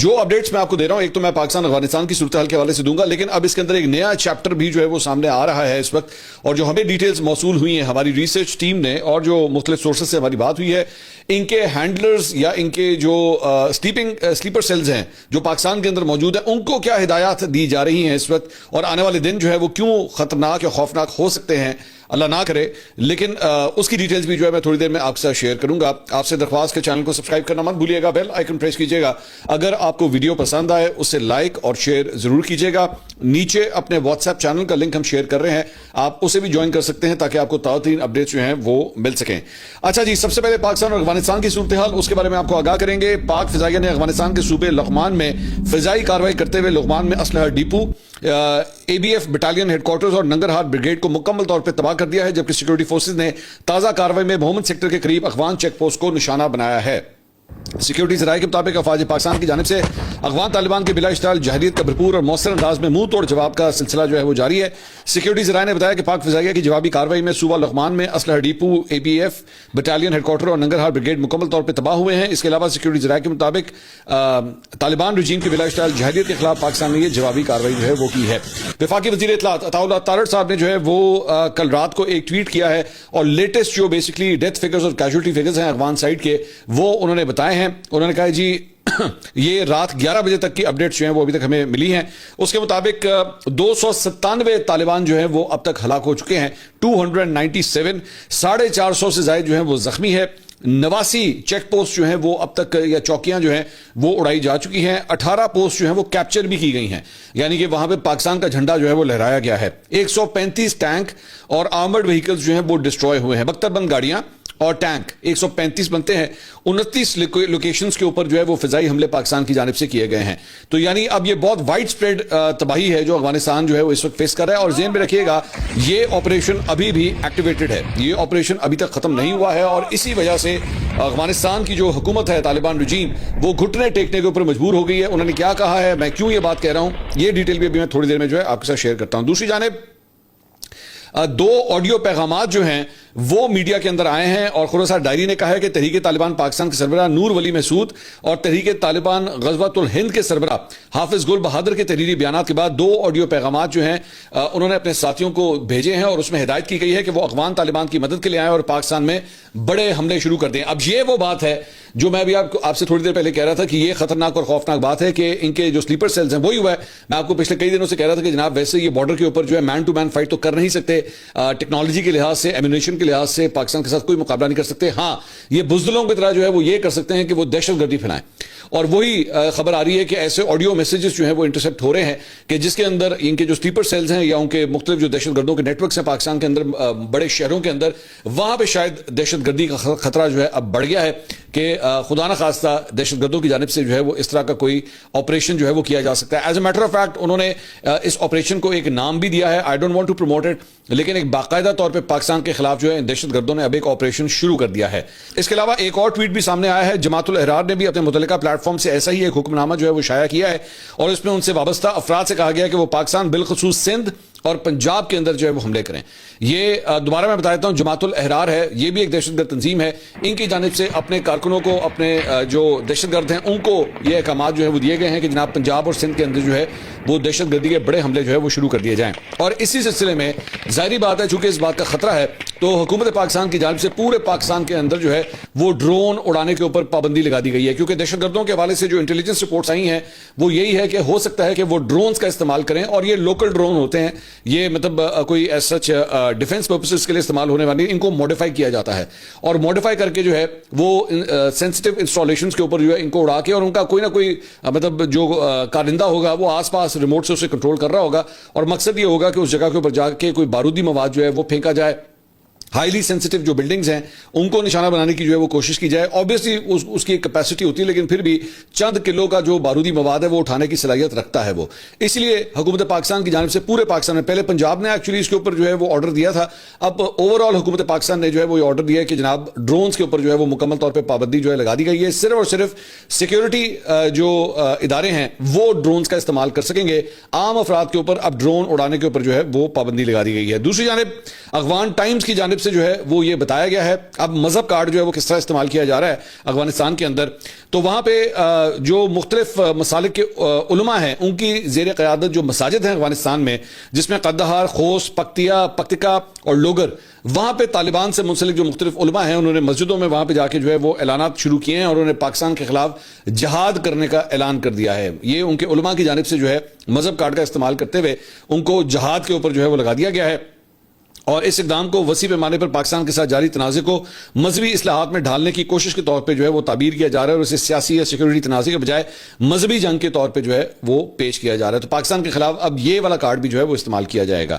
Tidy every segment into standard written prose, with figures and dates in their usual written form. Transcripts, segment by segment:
جو اپڈیٹس میں آپ کو دے رہا ہوں، ایک تو میں پاکستان افغانستان کی صورتحال کے حوالے سے دوں گا، لیکن اب اس کے اندر ایک نیا چیپٹر بھی جو ہے وہ سامنے آ رہا ہے اس وقت، اور جو ہمیں ڈیٹیلز موصول ہوئی ہیں ہماری ریسرچ ٹیم نے اور جو مختلف سورسز سے ہماری بات ہوئی ہے، ان کے ہینڈلرز یا ان کے جو سلیپر سیلز ہیں جو پاکستان کے اندر موجود ہیں، ان کو کیا ہدایات دی جا رہی ہیں اس وقت، اور آنے والے دن جو ہے وہ کیوں خطرناک یا خوفناک ہو سکتے ہیں، اللہ نہ کرے، لیکن اس کی ڈیٹیلز بھی جو ہے میں تھوڑی دیر میں آپ کے ساتھ شیئر کروں گا۔ آپ سے درخواست کہ چینل کو سبسکرائب کرنا مت بھولیے گا، بیل آئیکن پریس کیجیے گا، اگر آپ کو ویڈیو پسند آئے اسے لائک اور شیئر ضرور کیجیے گا۔ نیچے اپنے واٹس ایپ چینل کا لنک ہم شیئر کر رہے ہیں، آپ اسے بھی جوائن کر سکتے ہیں تاکہ آپ کو تازہ ترین اپڈیٹس جو ہیں وہ مل سکیں۔ اچھا جی، سب سے پہلے پاکستان اور افغانستان کی صورتحال، اس کے بارے میں آپ کو آگاہ کریں گے۔ پاک فضائیہ نے افغانستان کے صوبے لغمان میں فضائی کارروائی کرتے ہوئے لغمان میں اسلحہ depot, A B F battalion ہیڈ کوارٹرز اور ننگرہار بریگیڈ کو مکمل طور پر تباہ کر دیا ہے، جبکہ سیکورٹی فورسز نے تازہ کارروائی میں محمد سیکٹر کے قریب افغان چیک پوسٹ کو نشانہ بنایا ہے۔ سیکورٹی ذرائع کے مطابق افواج پاکستان کی جانب سے افغان طالبان کے بلا اشتعال جہریت کا بھرپور اور مؤثر انداز میں منہ توڑ جواب کا سلسلہ جو ہے وہ جاری ہے۔ سیکورٹی ذرائع نے بتایا کہ پاک فضائیہ کی جوابی کارروائی میں صوبہ لغمان میں اسلحہ depot, A B F battalion ہیڈ کوارٹر اور ننگرہار بریگیڈ مکمل طور پر تباہ ہوئے ہیں۔ اس کے علاوہ سیکورٹی ذرائع کے مطابق طالبان رجیم کے بلا اشتعال جہریت کے خلاف پاکستان نے یہ جوابی کارروائی جو ہے وہ کی ہے۔ وفاقی وزیر اطلاعات عطاء اللہ تارڑ صاحب نے جو ہے وہ کل رات کو ایک ٹویٹ کیا ہے اور لیٹسٹ جو بیسکلی ڈیتھ فگرز اور کیجولٹی فگرز ہیں افغان سائڈ کے، وہ انہوں نے بتائے ہیں۔ انہوں نے کہا جی یہ رات 11 بجے تک کی اپڈیٹس جو ہیں وہ ابھی تک ہمیں ملی ہیں، اس کے مطابق 297 طالبان جو ہیں وہ اب تک ہلاک ہو چکے ہیں، 297، 450 سے زائد جو ہیں وہ زخمی ہے، 89 چیک پوسٹ جو ہیں وہ اب تک یا چوکیاں جو ہیں وہ اڑائی جا چکی ہیں، 18 پوسٹ جو ہیں وہ کیپچر بھی کی گئی ہیں، یعنی کہ وہاں پہ پاکستان کا جھنڈا جو ہے وہ لہرایا گیا ہے۔ 135 ٹینک اور آرمرڈ وہیکلز جو ہیں وہ ڈسٹروائے ہوئے ہیں، بختر بند گاڑیاں اور ٹینک 135 بنتے ہیں، 29 لوکیشنز کے اوپر جو ہے وہ فضائی حملے پاکستان کی جانب سے کیے گئے ہیں۔ تو یعنی اب یہ بہت وائڈ سپریڈ تباہی ہے جو افغانستان جو ہے وہ اس وقت فیس کر رہا ہے، اور ذہن میں رکھیے گا یہ آپریشن ابھی بھی ایکٹیویٹڈ ہے، یہ آپریشن ابھی تک ختم نہیں ہوا ہے، اور اسی وجہ سے افغانستان کی جو حکومت ہے، طالبان رجیم، وہ گھٹنے ٹیکنے کے اوپر مجبور ہو گئی ہے۔ انہوں نے کیا کہا ہے، میں کیوں یہ بات کہہ رہا ہوں، یہ ڈیٹیل بھی ابھی میں تھوڑی دیر میں جو ہے آپ کے ساتھ شیئر کرتا ہوں۔ دوسری جانب 2 آڈیو پیغامات جو ہیں وہ میڈیا کے اندر آئے ہیں، اور خورسہ ڈائری نے کہا ہے کہ تحریک طالبان پاکستان کے سربراہ نور ولی محسود اور تحریک طالبان غزوۃ الہند کے سربراہ حافظ گل بہادر کے تحریری بیانات کے بعد 2 آڈیو پیغامات جو ہیں انہوں نے اپنے ساتھیوں کو بھیجے ہیں، اور اس میں ہدایت کی گئی ہے کہ وہ افغان طالبان کی مدد کے لیے آئیں اور پاکستان میں بڑے حملے شروع کر دیں۔ اب یہ وہ بات ہے جو میں بھی آپ سے تھوڑی دیر پہلے کہہ رہا تھا کہ یہ خطرناک اور خوفناک بات ہے کہ ان کے جو سلیپر سیلز ہیں وہی ہوا ہے۔ میں آپ کو پچھلے کئی دنوں سے کہہ رہا تھا کہ جناب ویسے یہ بارڈر کے اوپر جو ہے مین ٹو مین فائٹ تو کر نہیں سکتے، ٹیکنالوجی کے لحاظ سے، ایمونیشن کے لحاظ سے پاکستان کے ساتھ کوئی مقابلہ نہیں کر سکتے، ہاں یہ بزدلوں کی طرح جو ہے وہ یہ کر سکتے ہیں کہ وہ دہشت گردی پھیلائیں، اور وہی خبر آ رہی ہے کہ ایسے آڈیو میسیجز جو ہیں وہ انٹرسیپٹ ہو رہے ہیں کہ جس کے اندر ان کے جو سلیپر سیلز ہیں یا ان کے مختلف جو دہشت گردوں کے نیٹ ورکس ہیں پاکستان کے اندر، بڑے شہروں کے اندر، وہاں پہ شاید دہشت گردی کا خطرہ جو ہے اب بڑھ گیا ہے کہ خدا نہ خواستہ دہشت گردوں کی جانب سے جو ہے وہ اس طرح کا کوئی آپریشن جو ہے وہ کیا جا سکتا ہے۔ As a matter of fact انہوں نے اس آپریشن کو ایک نام بھی دیا ہے، I don't want to promote it, لیکن ایک باقاعدہ طور پہ پاکستان کے خلاف جو ہے دہشت گردوں نے اب ایک آپریشن شروع کر دیا ہے۔ اس کے علاوہ ایک اور ٹویٹ بھی سامنے آیا ہے، جماعت الاحرار نے بھی اپنے متعلقہ پلیٹ فارم سے ایسا ہی ایک حکم نامہ جو ہے وہ شائع کیا ہے، اور اس میں ان سے وابستہ افراد سے کہا گیا کہ وہ پاکستان بالخصوص سندھ اور پنجاب کے اندر جو ہے وہ حملے کریں۔ یہ دوبارہ میں بتا دیتا ہوں، جماعت الاحرار ہے، یہ بھی ایک دہشت گرد تنظیم ہے، ان کی جانب سے اپنے کارکنوں کو، اپنے جو دہشت گرد ہیں ان کو یہ احکامات جو ہے وہ دیے گئے ہیں کہ جناب پنجاب اور سندھ کے اندر جو ہے وہ دہشت گردی کے بڑے حملے جو ہے وہ شروع کر دیے جائیں۔ اور اسی سلسلے میں ظاہری بات ہے چونکہ اس بات کا خطرہ ہے تو حکومت پاکستان کی جانب سے پورے پاکستان کے اندر جو ہے وہ ڈرون اڑانے کے اوپر پابندی لگا دی گئی ہے، کیونکہ دہشت گردوں کے حوالے سے جو انٹیلیجنس رپورٹس آئی ہیں وہ یہی ہے کہ ہو سکتا ہے کہ وہ ڈرونز کا استعمال کریں، اور یہ لوکل ڈرون ہوتے ہیں، یہ مطلب کوئی ایز سچ ڈیفنس پرپسز کے لیے استعمال ہونے والی، ان کو ماڈیفائی کیا جاتا ہے، اور ماڈیفائی کر کے جو ہے وہ سینسٹیو انسٹالیشنز کے اوپر جو ہے ان کو اڑا کے، اور ان کا کوئی نہ کوئی مطلب جو کارندہ ہوگا وہ آس پاس ریموٹ سے اسے کنٹرول کر رہا ہوگا، اور مقصد یہ ہوگا کہ اس جگہ کے اوپر جا کے کوئی بارودی مواد جو ہے وہ پھینکا جائے، ہائیلی سینسٹیو جو بلڈنگز ہیں ان کو نشانہ بنانے کی جو ہے وہ کوشش کی جائے۔ آبویسلی اس کی ایک کیپیسٹی ہوتی ہے، لیکن پھر بھی چند کلو کا جو بارودی مواد ہے وہ اٹھانے کی صلاحیت رکھتا ہے وہ، اس لیے حکومت پاکستان کی جانب سے پورے پاکستان میں، پہلے پنجاب نے ایکچولی اس کے اوپر جو ہے وہ آرڈر دیا تھا، اب اوور آل حکومت پاکستان نے جو ہے وہ آرڈر دیا ہے کہ جناب ڈرونز کے اوپر جو ہے وہ مکمل طور پہ پابندی جو ہے لگا دی گئی ہے، صرف اور صرف سیکیورٹی جو ادارے ہیں وہ ڈرونز کا استعمال کر سکیں گے، عام افراد کے اوپر اب ڈرون اڑانے کے اوپر جو ہے وہ پابندی لگا دی گئی ہے۔ دوسری جانب افغان ٹائمز کی جانب جانب سے جو ہے وہ یہ بتایا گیا ہے. اب مذہب کارڈ جو ہے وہ کس طرح استعمال کیا جا رہا ہے افغانستان کے اندر, تو وہاں پہ جو مختلف مسالک کے علماء ہیں ان کی زیر قیادت جو مساجد ہیں افغانستان میں, جس میں قندھار, خوست, پکتیکا اور لوگر, وہاں پہ طالبان سے منسلک جو مختلف علماء ہیں انہوں نے مسجدوں میں وہاں پہ جا کے جو ہے وہ اعلانات شروع کیے ہیں اور انہوں نے پاکستان کے خلاف جہاد کرنے کا اعلان کر دیا ہے. یہ ان کے علماء کی جانب سے جو ہے مذہب کارڈ کا استعمال کرتے ہوئے ان کو جہاد کے اوپر جو ہے وہ لگا دیا گیا ہے, اور اس اقدام کو وسیع پیمانے پر پاکستان کے ساتھ جاری تنازع کو مذہبی اصلاحات میں ڈھالنے کی کوشش کے طور پہ جو ہے وہ تعبیر کیا جا رہا ہے, اور اسے سیاسی یا سیکورٹی تنازع کے بجائے مذہبی جنگ کے طور پہ جو ہے وہ پیش کیا جا رہا ہے. تو پاکستان کے خلاف اب یہ والا کارڈ بھی جو ہے وہ استعمال کیا جائے گا.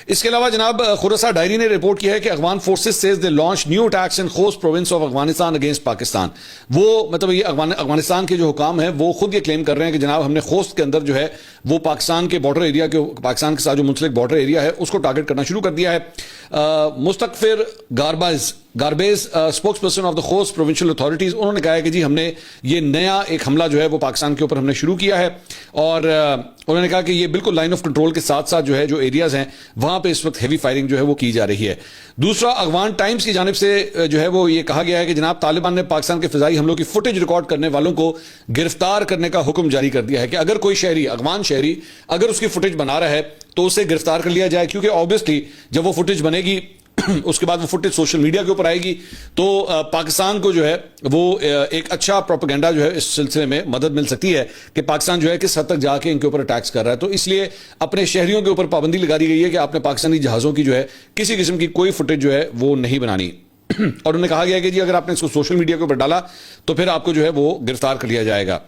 اس کے علاوہ جناب خورسہ ڈائری نے رپورٹ کیا ہے کہ Afghan forces says they launch new attacks in Khost province of Afghanistan against Pakistan. وہ مطلب یہ افغانستان کے جو حکام ہیں وہ خود یہ کلیم کر رہے ہیں کہ جناب ہم نے خوست کے اندر جو ہے وہ پاکستان کے بارڈر ایریا کے, پاکستان کے ساتھ جو منسلک بارڈر ایریا ہے اس کو ٹارگٹ کرنا شروع کر دیا ہے. Mustaghfir Gurbaz spokesperson of the Khost provincial authorities, انہوں نے کہا ہے کہ جی ہم نے یہ نیا ایک حملہ جو ہے وہ پاکستان کے اوپر ہم نے شروع کیا ہے, اور انہوں نے کہا کہ یہ بالکل لائن آف کنٹرول کے ساتھ ساتھ جو ہے جو ایریاز ہیں وہاں پہ اس وقت ہیوی فائرنگ جو ہے وہ کی جا رہی ہے. دوسرا, افغان ٹائمز کی جانب سے جو ہے وہ یہ کہا گیا ہے کہ جناب طالبان نے پاکستان کے فضائی حملوں کی فوٹیج ریکارڈ کرنے والوں کو گرفتار کرنے کا حکم جاری کر دیا ہے کہ اگر کوئی شہری, افغان شہری اگر اس کی فوٹیج بنا رہا ہے تو اسے گرفتار کر لیا جائے, کیونکہ آبویسلی جب وہ فوٹیج بنے گی اس کے بعد وہ فوٹیج سوشل میڈیا کے اوپر آئے گی تو پاکستان کو جو ہے وہ ایک اچھا پروپیگنڈا جو ہے اس سلسلے میں مدد مل سکتی ہے کہ پاکستان جو ہے کس حد تک جا کے ان کے اوپر اٹیکس کر رہا ہے. تو اس لیے اپنے شہریوں کے اوپر پابندی لگا دی گئی ہے کہ آپ نے پاکستانی جہازوں کی جو ہے کسی قسم کی کوئی فوٹیج جو ہے وہ نہیں بنانی. اور انہوں نے کہا گیا کہ جی اگر آپ نے اس کو سوشل میڈیا کے اوپر ڈالا تو پھر آپ کو جو ہے وہ گرفتار کر لیا جائے گا.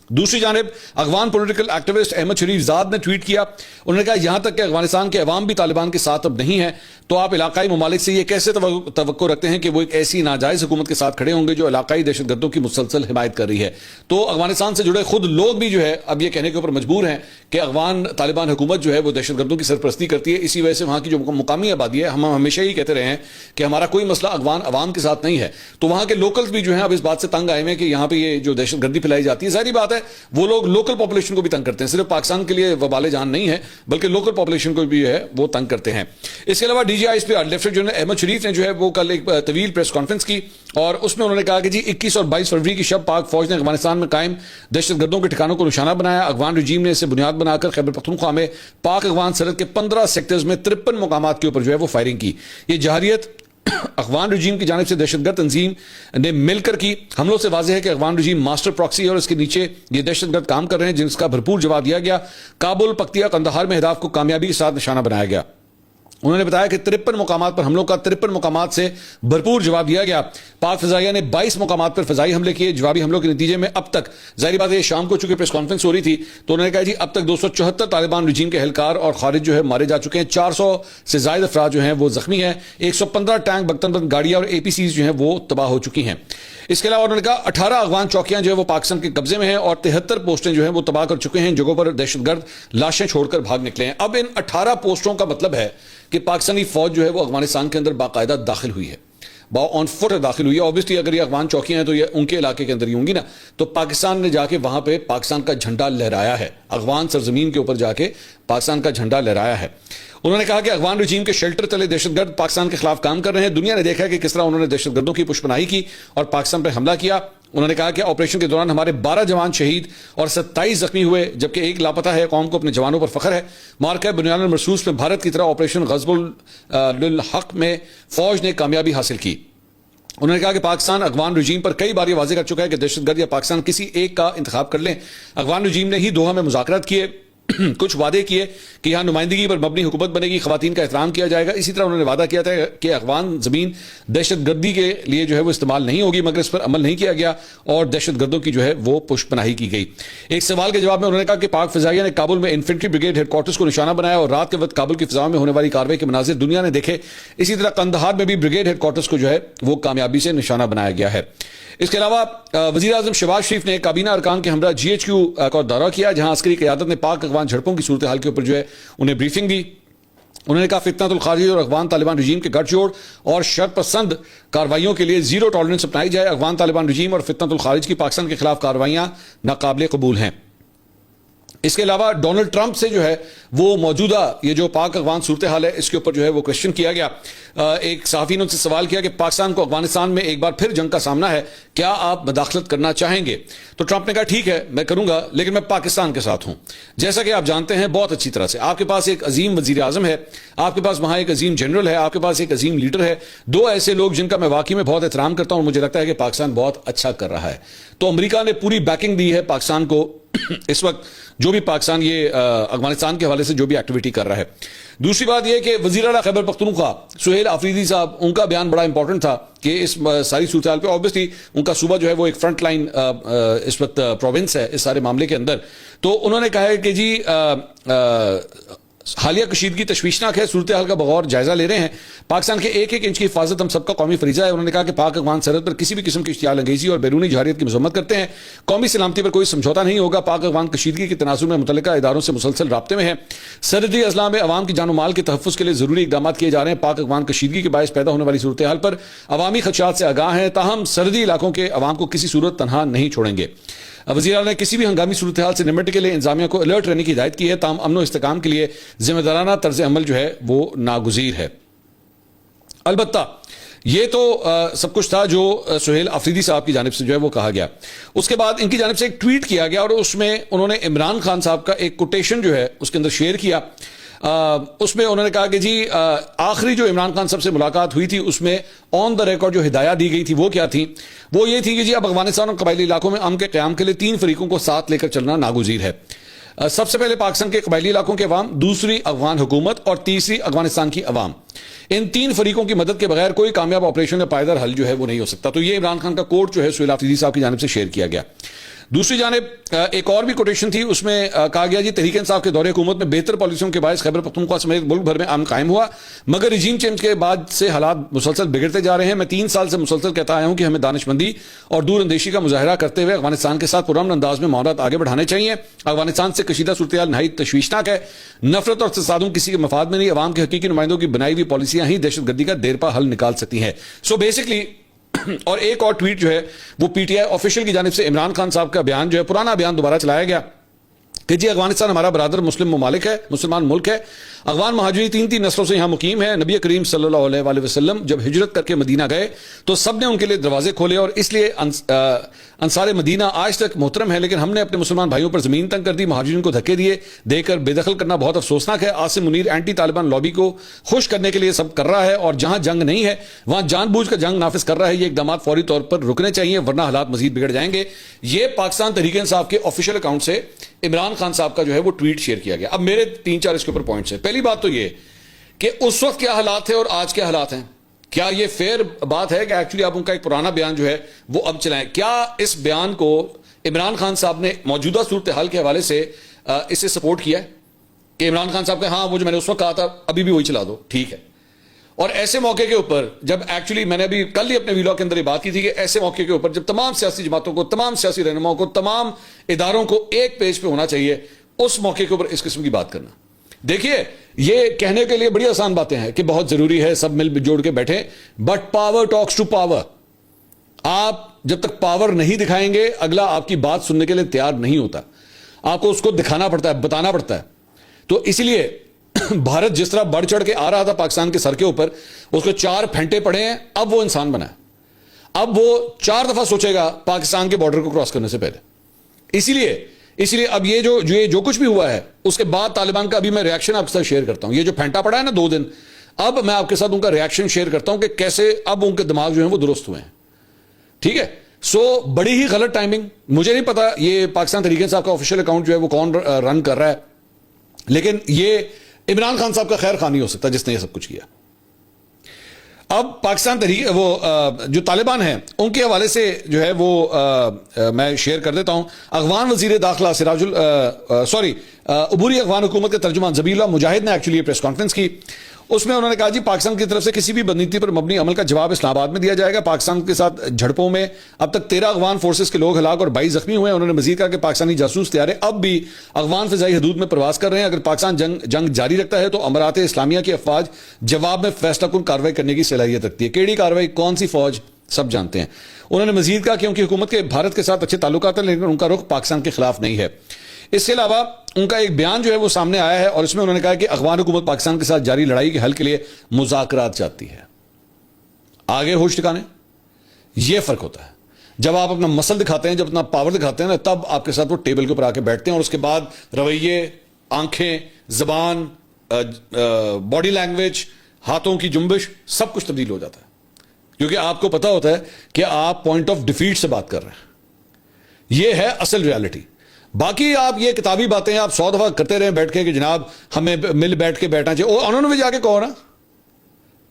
دوسری جانب افغان پولیٹیکل ایکٹیوسٹ احمد شریف زاد نے ٹویٹ کیا, انہوں نے کہا یہاں تک کہ افغانستان کے عوام بھی طالبان کے ساتھ اب نہیں ہے تو آپ علاقائی ممالک سے یہ کیسے توقع رکھتے ہیں کہ وہ ایک ایسی ناجائز حکومت کے ساتھ کھڑے ہوں گے جو علاقائی دہشت گردوں کی مسلسل حمایت کر رہی ہے. تو افغانستان سے جڑے خود لوگ بھی جو ہے اب یہ کہنے کے اوپر مجبور ہیں کہ افغان طالبان حکومت جو ہے وہ دہشت گردوں کی سرپرستی کرتی ہے, اسی وجہ سے وہاں کی جو مقامی آبادی ہے, ہم ہمیشہ ہی کہتے رہے ہیں کہ ہمارا کوئی مسئلہ افغان عوام کے ساتھ نہیں ہے. تو وہاں کے لوکلز بھی جو ہیں اب اس بات سے تنگ آئے ہیں کہ یہاں پہ یہ جو دہشت گردی پھیلائی جاتی ہے, ظاہری بات ہے وہ لوگ لوکل پاپولیشن کو بھی تنگ کرتے ہیں, صرف پاکستان کے لیے وبال جان نہیں ہے بلکہ لوکل پاپولیشن کو بھی ہے وہ تنگ کرتے ہیں. اس کے علاوہ D G I S P lieutenant general Ahmed Sharif نے جو ہے وہ کل ایک طویل پریس کانفرنس کی اور اس میں انہوں نے کہا کہ جی 21 اور 22 فروری کی شب پاک فوج نے افغانستان میں قائم دہشت گردوں کے ٹھکانوں کو نشانہ بنایا. افغان رجیم نے اسے بنیاد بنا کر خیبر پختونخوا میں پاک افغان سرحد کے 15 سیکٹرز میں 53 مقامات کے اوپر جو ہے وہ فائرنگ کی. یہ جہریت افغان رجیم کی جانب سے دہشت گرد تنظیم نے مل کر کی حملوں سے واضح ہے کہ افغان رجیم ماسٹر پراکسی ہے اور اس کے نیچے یہ دہشت گرد کام کر رہے ہیں, جس کا بھرپور جواب دیا گیا. کابل, پکتیا, قندھار میں اہداف کو کامیابی کے ساتھ نشانہ بنایا گیا. انہوں نے بتایا کہ 53 مقامات پر حملوں کا 53 مقامات سے بھرپور جواب دیا گیا. پاک فضائیہ نے 22 مقامات پر فضائی حملے کیے. جوابی حملوں کے نتیجے میں اب تک, ظاہری بات ہے شام کو چونکہ پریس کانفرنس ہو رہی تھی تو انہوں نے کہا جی اب تک 274 طالبان رجیم کے اہلکار اور خارج جو ہے مارے جا چکے ہیں. 400 سے زائد افراد جو ہیں وہ زخمی ہیں. 115 ٹینک, برتن بند گاڑیاں اور APCs جو ہیں وہ تباہ ہو چکی ہیں. اس کے علاوہ انہوں نے کہا 18 افغان چوکیاں جو ہے وہ پاکستان کے قبضے میں ہیں اور 73 پوسٹیں جو ہیں وہ تباہ کر چکے ہیں. جگہوں پر دہشت گرد لاشیں چھوڑ کر بھاگ نکلے ہیں. اب ان 18 پوسٹوں کا مطلب ہے کہ پاکستانی فوج جو ہے وہ افغانستان کے اندر باقاعدہ داخل ہوئی ہے, آن فٹ داخل ہوئی ہے. اوبویسلی اگر یہ افغان چوکیاں ہیں تو یہ ان کے علاقے کے اندر ہی ہوں گی نا, تو پاکستان نے جا کے وہاں پہ پاکستان کا جھنڈا لہرایا ہے, افغان سرزمین کے اوپر جا کے پاکستان کا جھنڈا لہرایا ہے. انہوں نے کہا کہ افغان رجیم کے شیلٹر تلے دہشت گرد پاکستان کے خلاف کام کر رہے ہیں. دنیا نے دیکھا کہ کس طرح انہوں نے دہشت گردوں کی پشپناہی کی اور پاکستان پر حملہ کیا. انہوں نے کہا کہ آپریشن کے دوران ہمارے 12 جوان شہید اور 27 زخمی ہوئے جبکہ ایک لاپتہ ہے. قوم کو اپنے جوانوں پر فخر ہے. مارکہ بنیان المرصوص میں بھارت کی طرح آپریشن غزب الحق میں فوج نے کامیابی حاصل کی. انہوں نے کہا کہ پاکستان افغان رجیم پر کئی بار یہ واضح کر چکا ہے کہ دہشت گرد یا پاکستان کسی ایک کا انتخاب کر لیں. افغان رجیم نے ہی دوحہ میں مذاکرات کیے, کچھ وعدے کیے کہ یہاں نمائندگی پر مبنی حکومت بنے گی, خواتین کا احترام کیا جائے گا. اسی طرح انہوں نے وعدہ کیا تھا کہ افغان زمین دہشت گردی کے لیے جو ہے وہ استعمال نہیں ہوگی, مگر اس پر عمل نہیں کیا گیا اور دہشت گردوں کی جو ہے وہ پشت پناہی کی گئی. ایک سوال کے جواب میں انہوں نے کہا کہ پاک فضائیہ نے کابل میں انفینٹری بریگیڈ ہیڈ کوارٹرز کو نشانہ بنایا اور رات کے وقت کابل کی فضاؤں میں ہونے والی کارروائی کے مناظر دنیا نے دیکھے. اسی طرح قندھار میں بھی بریگیڈ ہیڈ کوارٹرز کو جو ہے وہ کامیابی سے نشانہ بنایا گیا ہے. اس کے علاوہ وزیر اعظم شہباز شریف نے کابینہ ارکان کے ہمراہ GHQ کا دورہ کیا جہاں عسکری قیادت نے پاک افغان جھڑپوں کی صورتحال کے اوپر جو ہے انہیں بریفنگ دی. انہوں نے کہا فتنۃ الخارجی اور افغان طالبان رجیم کے گٹھ جوڑ اور شر پسند کارروائیوں کے لیے زیرو ٹالرنس اپنائی جائے. افغان طالبان رجیم اور فتنۃ الخارج کی پاکستان کے خلاف کارروائیاں ناقابل قبول ہیں. اس کے علاوہ ڈونلڈ ٹرمپ سے جو ہے وہ موجودہ یہ جو پاک افغان صورتحال ہے اس کے اوپر جو ہے وہ کوشچن کیا گیا. ایک صحافی نے ان سے سوال کیا کہ پاکستان کو افغانستان میں ایک بار پھر جنگ کا سامنا ہے, کیا آپ مداخلت کرنا چاہیں گے؟ تو ٹرمپ نے کہا ٹھیک ہے میں کروں گا, لیکن میں پاکستان کے ساتھ ہوں. جیسا کہ آپ جانتے ہیں بہت اچھی طرح سے, آپ کے پاس ایک عظیم وزیر اعظم ہے, آپ کے پاس وہاں ایک عظیم جنرل ہے, آپ کے پاس ایک عظیم لیڈر ہے, دو ایسے لوگ جن کا میں واقعی میں بہت احترام کرتا ہوں اور مجھے لگتا ہے کہ پاکستان بہت اچھا کر رہا ہے. تو امریکہ نے پوری بیکنگ دی ہے پاکستان کو اس وقت جو بھی پاکستان یہ افغانستان کے حوالے سے جو بھی ایکٹیویٹی کر رہا ہے. دوسری بات یہ کہ وزیر اعلیٰ خیبر پختونخوا سہیل آفریدی صاحب, ان کا بیان بڑا امپورٹنٹ تھا کہ اس ساری صورتحال پہ آبویسلی ان کا صوبہ جو ہے وہ ایک فرنٹ لائن اس وقت پروونس ہے اس سارے معاملے کے اندر. تو انہوں نے کہا ہے کہ جی حالیہ کشیدگی تشویشناک ہے, صورتحال کا بغور جائزہ لے رہے ہیں, پاکستان کے ایک ایک انچ کی حفاظت ہم سب کا قومی فریضہ ہے. انہوں نے کہا کہ پاک افغان سرحد پر کسی بھی قسم کی اشتعال انگیزی اور بیرونی جارحیت کی مذمت کرتے ہیں, قومی سلامتی پر کوئی سمجھوتا نہیں ہوگا. پاک افغان کشیدگی کے تناظر میں متعلقہ اداروں سے مسلسل رابطے میں ہے. سرحدی اضلاع میں عوام کی جان و مال کے تحفظ کے لیے ضروری اقدامات کیے جا رہے ہیں. پاک افغان کشیدگی کے باعث پیدا ہونے والی صورتحال پر عوامی خدشات سے آگاہ ہیں, تاہم سرحدی علاقوں کے عوام کو کسی صورت تنہا نہیں چھوڑیں گے. وزیر اعلیٰ نے کسی بھی ہنگامی صورتحال سے نمٹنے کے لیے انتظامیہ کو الرٹ رہنے کی ہدایت کی ہے, تاہم امن و استحکام کے لیے ذمہ دارانہ طرز عمل جو ہے وہ ناگزیر ہے. البتہ یہ تو سب کچھ تھا جو سہیل آفریدی صاحب کی جانب سے جو ہے وہ کہا گیا. اس کے بعد ان کی جانب سے ایک ٹویٹ کیا گیا اور اس میں انہوں نے عمران خان صاحب کا ایک کوٹیشن جو ہے اس کے اندر شیئر کیا. اس میں انہوں نے کہا کہ جی آخری جو عمران خان صاحب سے ملاقات ہوئی تھی اس میں آن دا ریکارڈ جو ہدایات دی گئی تھی وہ کیا تھی, وہ یہ تھی کہ جی اب افغانستان اور قبائلی علاقوں میں امن کے قیام کے لیے 3 فریقوں کو ساتھ لے کر چلنا ناگزیر ہے. سب سے پہلے پاکستان کے قبائلی علاقوں کے عوام, دوسری افغان حکومت اور تیسری افغانستان کی عوام. ان 3 فریقوں کی مدد کے بغیر کوئی کامیاب آپریشن یا پائیدار حل جو ہے وہ نہیں ہو سکتا. تو یہ عمران خان کا کوٹ جو ہے سہیل آفریدی صاحب کی جانب سے شیئر کیا گیا. دوسری جانب ایک اور بھی کوٹیشن تھی, اس میں کہا گیا جی تحریک انصاف کے دور حکومت میں بہتر پالیسیوں کے باعث خیبر پختونخوا سمیت ملک بھر میں امن قائم ہوا, مگر رجیم چینج کے بعد سے حالات مسلسل بگڑتے جا رہے ہیں. میں 3 سال سے مسلسل کہتا آیا ہوں کہ ہمیں دانش مندی اور دور اندیشی کا مظاہرہ کرتے ہوئے افغانستان کے ساتھ پرامن انداز میں معاملات آگے بڑھانے چاہیے. افغانستان سے کشیدہ صورتحال نہایت تشویشناک ہے, نفرت اور تصادم کسی کے مفاد میں نہیں, عوام کے حقیقی نمائندوں کی بنائی ہوئی پالیسیاں ہی دہشت گردی کا دیرپا حل نکال سکتی ہیں. سو بیسکلی اور ایک اور ٹویٹ جو ہے وہ پی ٹی آئی آفیشیل کی جانب سے عمران خان صاحب کا بیان جو ہے پرانا بیان دوبارہ چلایا گیا کہ جی افغانستان ہمارا برادر مسلم ممالک ہے, مسلمان ملک ہے. افغان مہاجرین 3 نسلوں سے یہاں مقیم ہے. نبی کریم صلی اللہ علیہ وآلہ وسلم جب ہجرت کر کے مدینہ گئے تو سب نے ان کے لیے دروازے کھولے اور اس لیے انصار مدینہ آج تک محترم ہے, لیکن ہم نے اپنے مسلمان بھائیوں پر زمین تنگ کر دی, مہاجرین کو دھکے دے کر بے دخل کرنا بہت افسوسناک ہے. عاصم منیر اینٹی طالبان لابی کو خوش کرنے کے لیے سب کر رہا ہے اور جہاں جنگ نہیں ہے وہاں جان بوجھ کر جنگ نافذ کر رہا ہے. یہ اقدامات فوری طور پر رکنے چاہیے ورنہ حالات مزید بگڑ جائیں گے. یہ پاکستان تحریک انصاف کے آفیشیل اکاؤنٹ سے عمران خان صاحب کا جو ہے وہ ٹویٹ شیئر کیا گیا. اب میرے 3-4 اس کے اوپر پوائنٹس ہیں. پہلی بات تو یہ کہ اس وقت کیا حالات تھے اور آج کیا حالات ہیں. کیا یہ فیئر بات ہے کہ ایکچولی آپ ان کا ایک پرانا بیان جو ہے وہ اب چلائیں؟ کیا اس بیان کو عمران خان صاحب نے موجودہ صورتحال کے حوالے سے اسے سپورٹ کیا ہے کہ عمران خان صاحب کا ہاں وہ جو میں نے اس وقت کہا تھا ابھی بھی وہی چلا دو, ٹھیک ہے. اور ایسے موقع کے اوپر جب ایکچولی میں نے ابھی کل ہی اپنے ویلاگ کے اندر یہ بات کی تھی کہ ایسے موقع کے اوپر جب تمام سیاسی جماعتوں کو, تمام سیاسی رہنماؤں کو, تمام اداروں کو ایک پیج پہ ہونا چاہیے, اس موقع کے اوپر اس قسم کی بات کرنا. دیکھیے یہ کہنے کے لیے بڑی آسان باتیں ہیں کہ بہت ضروری ہے سب مل جوڑ کے بیٹھیں, but power talks to power. آپ جب تک پاور نہیں دکھائیں گے اگلا آپ کی بات سننے کے لیے تیار نہیں ہوتا, آپ کو اس کو دکھانا پڑتا ہے, بتانا پڑتا ہے. تو اسی لیے بھارت جس طرح بڑھ چڑھ کے آ رہا تھا پاکستان کے سر کے اوپر, اس کو 4 پھینٹے پڑے ہیں, اب وہ انسان بنا ہے. اب وہ 4 دفعہ سوچے گا پاکستان کے بارڈر کو کراس کرنے سے پہلے. اسی لیے اب یہ جو کچھ بھی ہوا ہے اس کے بعد طالبان کا ابھی میں ریاکشن آپ کے ساتھ شیئر کرتا ہوں. یہ جو پھینٹا پڑا ہے نا 2 دن, اب میں آپ کے ساتھ ان کا ریاکشن شیئر کرتا ہوں کہ کیسے اب ان کے دماغ جو ہیں وہ درست ہوئے ہیں. ٹھیک ہے, سو بڑی ہی غلط ٹائمنگ. مجھے نہیں پتا یہ پاکستان تحریک انصاف کا آفیشیل اکاؤنٹ جو ہے وہ کون رن کر رہا ہے, لیکن یہ عمران خان صاحب کا خیر خواہ نہیں ہو سکتا جس نے یہ سب کچھ کیا. اب پاکستان تحریک وہ جو طالبان ہیں ان کے حوالے سے جو ہے وہ میں شیئر کر دیتا ہوں. افغان وزیر داخلہ عبوری افغان حکومت کے ترجمان ذبیح اللہ مجاہد نے ایکچولی پریس کانفرنس کی. اس میں انہوں نے کہا جی پاکستان کی طرف سے کسی بھی بدنیتی پر مبنی عمل کا جواب اسلام آباد میں دیا جائے گا. پاکستان کے ساتھ جھڑپوں میں اب تک 13 افغان فورسز کے لوگ ہلاک اور 22 زخمی ہوئے ہیں. انہوں نے مزید کہا کہ پاکستانی جاسوس طیارے اب بھی افغان فضائی حدود میں پرواز کر رہے ہیں. اگر پاکستان جنگ جاری رکھتا ہے تو امارات اسلامیہ کی افواج جواب میں فیصلہ کن کارروائی کرنے کی صلاحیت رکھتی ہے. کیڑی کارروائی, کون سی فوج, سب جانتے ہیں. انہوں نے مزید کہا کہ ان کی حکومت کے بھارت کے ساتھ اچھے تعلقات ہیں لیکن ان کا رخ پاکستان کے خلاف نہیں ہے. اس کے علاوہ ان کا ایک بیان جو ہے وہ سامنے آیا ہے اور اس میں انہوں نے کہا کہ افغان حکومت پاکستان کے ساتھ جاری لڑائی کے حل کے لیے مذاکرات چاہتی ہے. آگے ہوش ٹھکانے. یہ فرق ہوتا ہے جب آپ اپنا مسل دکھاتے ہیں, جب اپنا پاور دکھاتے ہیں نا, تب آپ کے ساتھ وہ ٹیبل کے اوپر آ کے بیٹھتے ہیں اور اس کے بعد رویے, آنکھیں, زبان, باڈی لینگویج, ہاتھوں کی جنبش, سب کچھ تبدیل ہو جاتا ہے, کیونکہ آپ کو پتا ہوتا ہے کہ آپ پوائنٹ آف ڈیفیٹ سے بات کر رہے ہیں. یہ ہے اصل ریالٹی. باقی آپ یہ کتابی باتیں آپ 100 دفعہ کرتے رہے بیٹھ کے کہ جناب ہمیں مل بیٹھ کے بیٹھنا چاہیے, انہوں نے بھی جا کے کہو نا,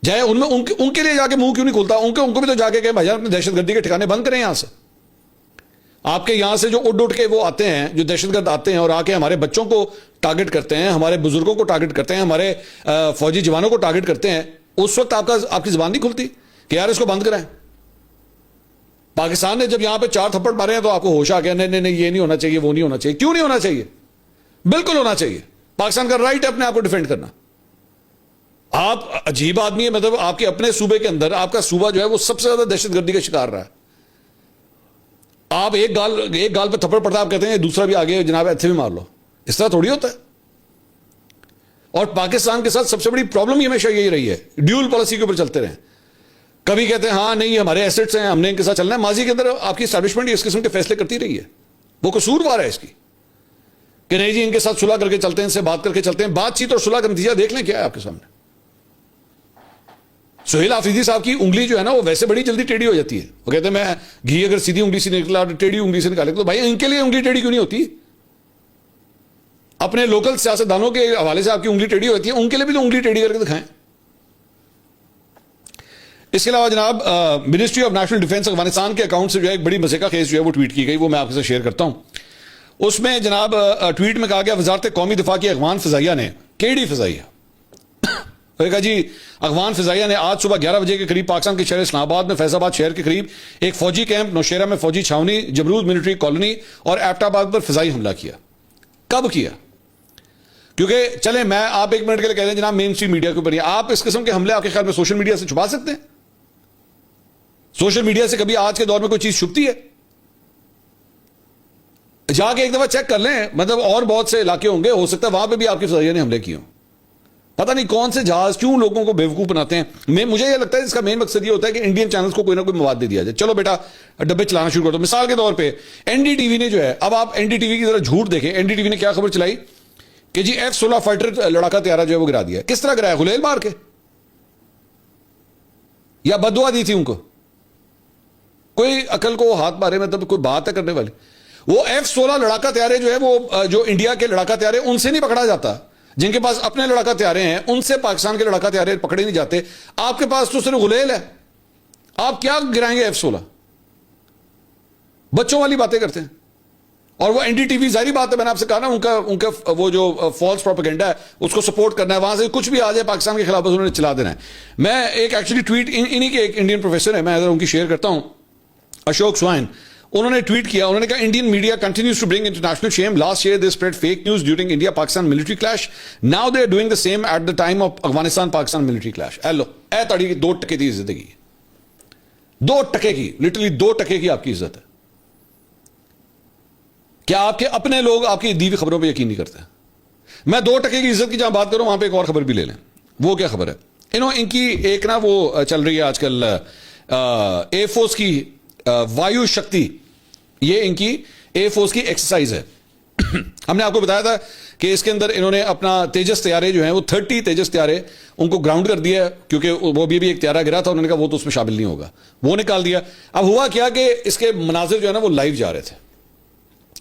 جائے ان میں ان کے لیے جا کے منہ کیوں نہیں کھولتا, ان کو بھی تو جا کے کہ بھائی اپنے دہشت گردی کے ٹھکانے بند کریں. یہاں سے آپ کے یہاں سے جو اڑ کے وہ آتے ہیں, جو دہشت گرد آتے ہیں اور آ کے ہمارے بچوں کو ٹارگٹ کرتے ہیں, ہمارے بزرگوں کو ٹارگٹ کرتے ہیں, ہمارے فوجی جوانوں کو ٹارگٹ کرتے ہیں, اس وقت آپ کی زبان نہیں کھلتی کہ یار اس کو بند کرائیں. پاکستان نے جب یہاں پہ 4 تھپڑ مارے ہیں تو آپ کو ہوش آ گیا, نہیں یہ نہیں ہونا چاہیے, وہ نہیں ہونا چاہیے. کیوں نہیں ہونا چاہیے؟ بالکل ہونا چاہیے. پاکستان کا رائٹ ہے اپنے آپ کو ڈیفینڈ کرنا. آپ عجیب آدمی ہے, مطلب آپ کے اپنے صوبے کے اندر آپ کا صوبہ جو ہے وہ سب سے زیادہ دہشت گردی کا شکار رہا ہے. آپ ایک گال پہ تھپڑ پڑتا, آپ کہتے ہیں دوسرا بھی آگے جناب ایتھے بھی مار لو. اس طرح تھوڑی ہوتا ہے. اور پاکستان کے ساتھ سب سے بڑی پرابلم ہی ہمیشہ یہی رہی ہے, ڈیول پالیسی کے اوپر چلتے رہے. کبھی کہتے ہیں ہاں نہیں ہمارے ایسٹس ہیں, ہم نے ان کے ساتھ چلنا ہے. ماضی کے اندر آپ کی اسٹیبلشمنٹ اس قسم کے فیصلے کرتی رہی ہے, وہ قصوروار ہے اس کی کہ نہیں جی ان کے ساتھ صلح کر کے چلتے ہیں, ان سے بات کر کے چلتے ہیں. بات چیت اور صلح کا نتیجہ دیکھ لیں کیا ہے آپ کے سامنے. سہیل آفریدی صاحب کی انگلی جو ہے نا وہ ویسے بڑی جلدی ٹیڑھی ہو جاتی ہے. وہ کہتے ہیں میں گھی اگر سیدھی انگلی سے نکلا اور ٹیڑھی انگلی سے نکالے تو بھائی ان کے لیے انگلی ٹیڑھی کیوں نہیں ہوتی؟ اپنے لوکل سیاستدانوں کے حوالے سے آپ کی انگلی ٹیڑھی ہوتی ہے, ان کے لیے بھی تو انگلی ٹیڑھی کر کے دکھائیں. اس کے علاوہ جناب ministry of national defence Afghanistan کے اکاؤنٹ سے جو ہے ایک بڑی مزے کا خیز جو ہے وہ ٹویٹ کی گئی, وہ میں آپ کے ساتھ شیئر کرتا ہوں. اس میں جناب ٹویٹ میں کہا گیا وزارت قومی دفاع کی افغان فضائیہ نے کیڑی فضائیہ کہا جی افغان فضائیہ نے آج صبح 11 بجے کے قریب پاکستان کے شہر اسلام آباد میں فیض آباد شہر کے قریب ایک فوجی کیمپ, نوشیرہ میں فوجی چھاونی, جبروز ملٹری کالونی اور ایبٹ آباد پر فضائی حملہ کیا. کب کیا؟ کیونکہ چلیں میں آپ ایک منٹ کے لیے کہہ دیں جناب مین اسٹریم میڈیا کے اوپر ہی آپ اس قسم کے حملے آپ کے خیال میں سوشل میڈیا سے چھپا سکتے ہیں؟ سوشل میڈیا سے کبھی آج کے دور میں کوئی چیز چھپتی ہے؟ جا کے ایک دفعہ چیک کر لیں, مطلب اور بہت سے علاقے ہوں گے, ہو سکتا ہے وہاں پہ بھی آپ کی فضائیہ نے حملے کیے ہوں. پتہ نہیں کون سے جہاز کیوں لوگوں کو بیوقوف بناتے ہیں. مجھے یہ لگتا ہے اس کا مین مقصد یہ ہوتا ہے کہ انڈین چینلز کو کوئی نہ کوئی مواد دے دیا جائے, چلو بیٹا ڈبے چلانا شروع کر دو. مثال کے طور پہ این ڈی ٹی وی نے جو ہے, اب آپ این ڈی ٹی وی کی ذرا جھوٹ دیکھیں, این ڈی ٹی وی نے کیا خبر چلائی کہ جی F-16 فائٹر لڑاکا طیارہ جو ہے وہ گرا دیا. کس طرح گرایا؟ غلیل مار کے یا بددعا دی تھی ان کو؟ کوئی عقل کو ہاتھ مارے, مطلب کوئی بات ہے کرنے والی. وہ F-16 لڑاکا طیارے جو ہے وہ جو انڈیا کے لڑاکا طیارے ان سے نہیں پکڑا جاتا, جن کے پاس اپنے لڑاکا طیارے ہیں ان سے پاکستان کے لڑاکا طیارے پکڑے نہیں جاتے. آپ کے پاس تو صرف غلیل ہے, آپ کیا گرائیں گے F-16؟ بچوں والی باتیں کرتے ہیں. اور وہ این ڈی ٹی وی ظاہری بات ہے, میں نے آپ سے کہا نا ان کا وہ جو فالس پروپیگنڈا ہے اس کو سپورٹ کرنا ہے, وہاں سے کچھ بھی آ جائے پاکستان کے خلاف بس انہوں نے چلا دینا ہے. میں ایک ایکچولی ٹویٹ انہی کے ایک انڈین پروفیسر ہے, میں ان کی شیئر کرتا ہوں, اشوک سوائن. انہوں نے ٹویٹ کیا, انہوں نے کہا Indian media continues to bring international shame. Last year they spread fake news during India Pakistan military clash. Now they are doing the same at the time of Afghanistan Pakistan military clash. ایلو اے تاڑی 2% کی زندگی, 2% کی, لٹرلی 2% کی آپ کی عزت ہے. کیا آپ کے اپنے لوگ آپ کی دی ہوئی خبروں پہ یقین نہیں کرتے؟ میں 2% کی عزت کی جہاں بات کروں وہاں پہ ایک اور خبر بھی لے لیں. وہ کیا خبر ہے؟ ان کی ایک نا وہ چل رہی ہے آج کل ایئر فورس کی وایو شکتی, یہ ان کی ایئر فورس کی ایکسرسائز ہے. ہم نے آپ کو بتایا تھا کہ اس کے اندر انہوں نے اپنا تیجس طیارے جو ہیں وہ 30 تیجس طیارے ان کو گراؤنڈ کر دیا, کیونکہ وہ بھی ایک طیارہ گرا تھا, انہوں نے کہا وہ تو اس میں شامل نہیں ہوگا, وہ نکال دیا. اب ہوا کیا کہ اس کے مناظر جو ہے نا وہ لائیو جا رہے تھے.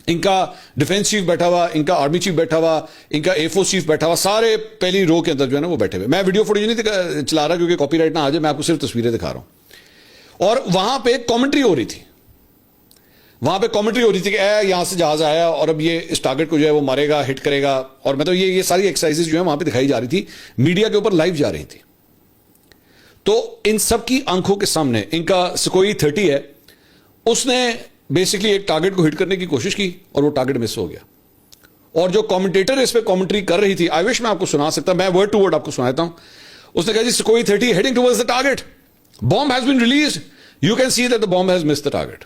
ان کا ڈیفنس چیف بیٹھا ہوا, ان کا آرمی چیف بیٹھا ہوا, ان کا ایئر فورس چیف بیٹھا ہوا, سارے پہلی رو کے اندر جو ہے نا وہ بیٹھے ہوئے. میں ویڈیو فوٹیج نہیں چلا رہا کیونکہ کاپی رائٹ نہ آ جائے, میں آپ کو صرف تصویریں دکھا رہا ہوں. اور وہاں پہ کامنٹری ہو رہی تھی, وہاں پہ کامنٹری ہو رہی تھی کہ اے یہاں سے جہاز آیا اور اب یہ اس ٹارگٹ کو جو ہے وہ مارے گا, ہٹ کرے گا. اور مطلب یہ ساری ایکسرسائزز جو ہے وہاں پہ دکھائی جا رہی تھی, میڈیا کے اوپر لائیو جا رہی تھی. تو ان سب کی آنکھوں کے سامنے ان کا سکوئی 30 ہے, اس نے بیسکلی ایک ٹارگٹ کو ہٹ کرنے کی کوشش کی اور وہ ٹارگٹ مس ہو گیا. اور جو کامنٹیٹر اس پہ کامنٹری کر رہی تھی, آئی وش میں آپ کو سنا سکتا, میں ورڈ ٹو ورڈ آپ کو سناتا ہوں. اس نے کہا جی سکوئی 30 heading towards the target, bomb has been released, you can see that the bomb has missed the target.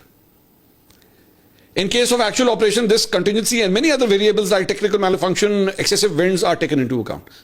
In case of actual operation, this contingency and many other variables like technical malfunction, excessive winds are taken into account.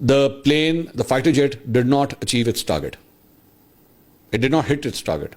the plane, the fighter jet did not achieve its target. It did not hit its target.